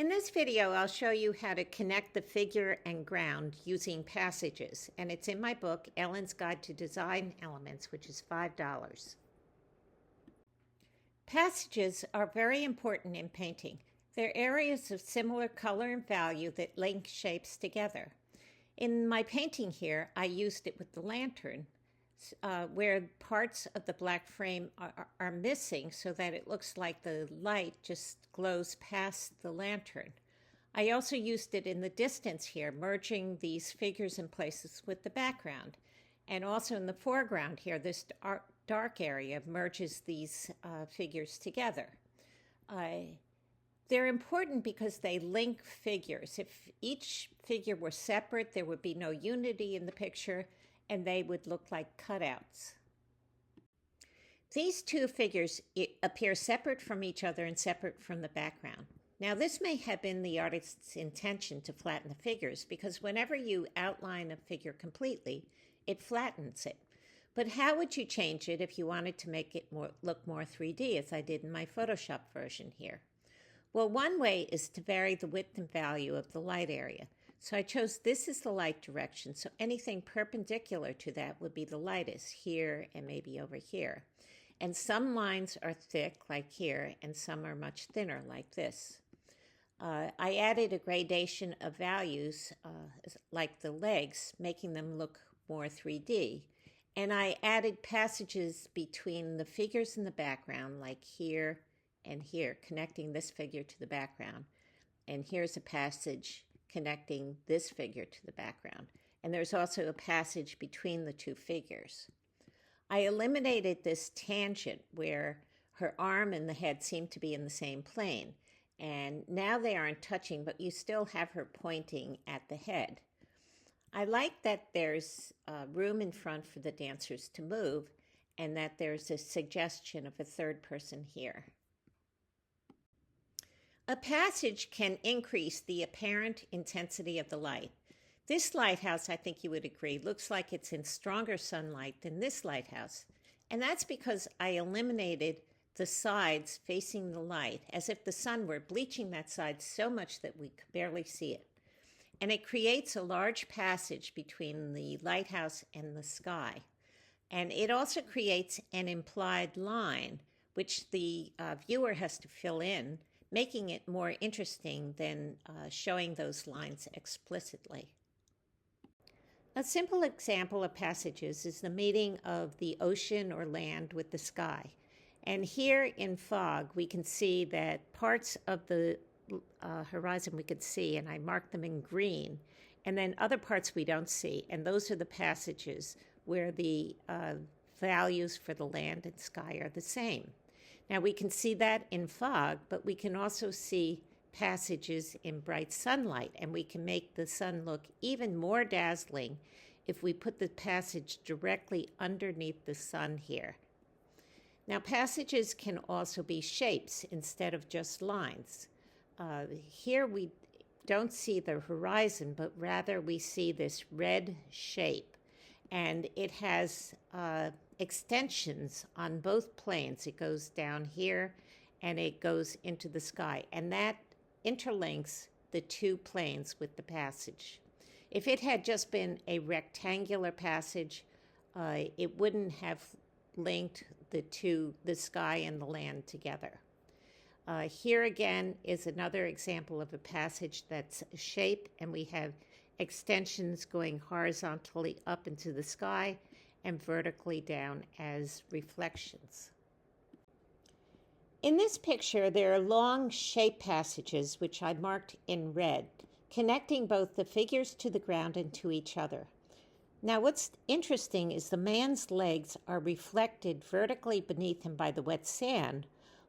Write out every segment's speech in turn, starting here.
In this video, I'll show you how to connect the figure and ground using passages, and it's in my book, Ellen's Guide to Design Elements, which is $5. Passages are very important in painting. They're areas of similar color and value that link shapes together. In my painting here, I used it with the lantern, where parts of the black frame are missing so that it looks like the light just glows past the lantern. I also used it in the distance here, merging these figures in places with the background. And also in the foreground here, this dark area merges these figures together. They're important because they link figures. If each figure were separate, there would be no unity in the picture, and they would look like cutouts. These two figures appear separate from each other and separate from the background. Now, this may have been the artist's intention to flatten the figures, because whenever you outline a figure completely, it flattens it. But how would you change it if you wanted to make it look more 3D, as I did in my Photoshop version here? Well, one way is to vary the width and value of the light area. So I chose this as the light direction, so anything perpendicular to that would be the lightest, here and maybe over here. And some lines are thick, like here, and some are much thinner, like this. I added a gradation of values, like the legs, making them look more 3D. And I added passages between the figures in the background, like here and here, connecting this figure to the background. And here's a passage connecting this figure to the background. And there's also a passage between the two figures. I eliminated this tangent where her arm and the head seem to be in the same plane. And now they aren't touching, but you still have her pointing at the head. I like that there's room in front for the dancers to move, and that there's a suggestion of a third person here. A passage can increase the apparent intensity of the light. This lighthouse, I think you would agree, looks like it's in stronger sunlight than this lighthouse. And that's because I eliminated the sides facing the light, as if the sun were bleaching that side so much that we could barely see it. And it creates a large passage between the lighthouse and the sky. And it also creates an implied line, which the viewer has to fill in, making it more interesting than showing those lines explicitly. A simple example of passages is the meeting of the ocean or land with the sky. And here in fog, we can see that parts of the horizon we could see, and I marked them in green, and then other parts we don't see. And those are the passages where the values for the land and sky are the same. Now, we can see that in fog, but we can also see passages in bright sunlight, and we can make the sun look even more dazzling if we put the passage directly underneath the sun here. Now, passages can also be shapes instead of just lines. Here we don't see the horizon, but rather we see this red shape, and it has extensions on both planes. It goes down here and it goes into the sky, and that interlinks the two planes with the passage. If it had just been a rectangular passage, it wouldn't have linked the sky and the land together. Here again is another example of a passage that's a shape, and we have extensions going horizontally up into the sky and vertically down as reflections. In this picture, there are long shape passages, which I marked in red, connecting both the figures to the ground and to each other. Now, what's interesting is the man's legs are reflected vertically beneath him by the wet sand,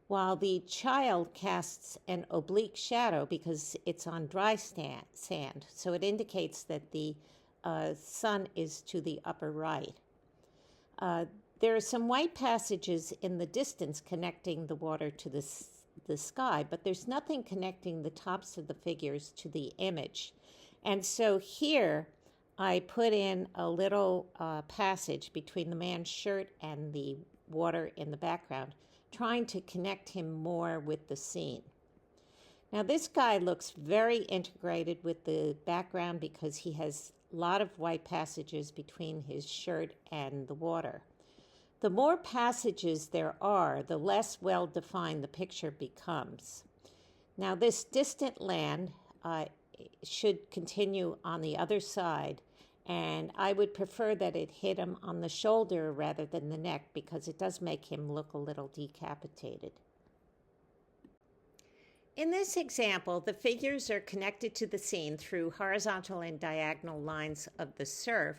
while the child casts an oblique shadow because it's on dry sand. So it indicates that the sun is to the upper right. There are some white passages in the distance connecting the water to the sky, but there's nothing connecting the tops of the figures to the image. And so here I put in a little passage between the man's shirt and the water in the background, trying to connect him more with the scene. Now this guy looks very integrated with the background because he has a lot of white passages between his shirt and the water. The more passages there are, the less well-defined the picture becomes. Now this distant land should continue on the other side, and I would prefer that it hit him on the shoulder rather than the neck because it does make him look a little decapitated. In this example, the figures are connected to the scene through horizontal and diagonal lines of the surf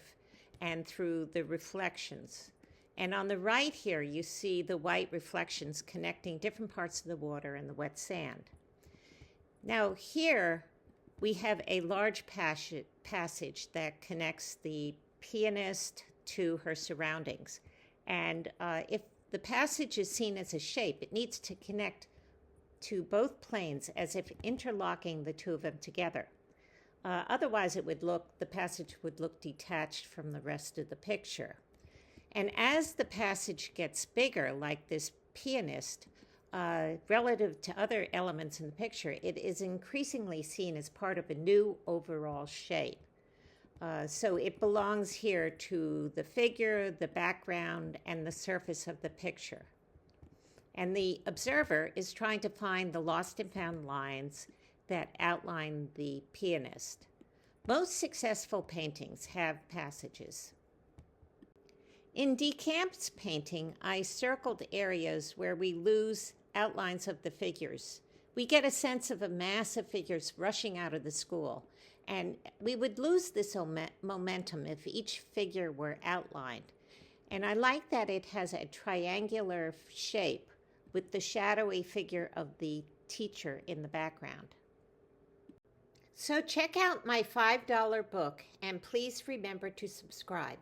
and through the reflections. And on the right here, you see the white reflections connecting different parts of the water and the wet sand. Now here, we have a large passage that connects the pianist to her surroundings. And if the passage is seen as a shape, it needs to connect to both planes as if interlocking the two of them together. Otherwise, the passage would look detached from the rest of the picture. And as the passage gets bigger, like this pianist, relative to other elements in the picture, it is increasingly seen as part of a new overall shape. So it belongs here to the figure, the background, and the surface of the picture. And the observer is trying to find the lost and found lines that outline the pianist. Most successful paintings have passages. In DeCamp's painting, I circled areas where we lose outlines of the figures. We get a sense of a mass of figures rushing out of the school, and we would lose this momentum if each figure were outlined. And I like that it has a triangular shape with the shadowy figure of the teacher in the background. So check out my $5 book, and please remember to subscribe.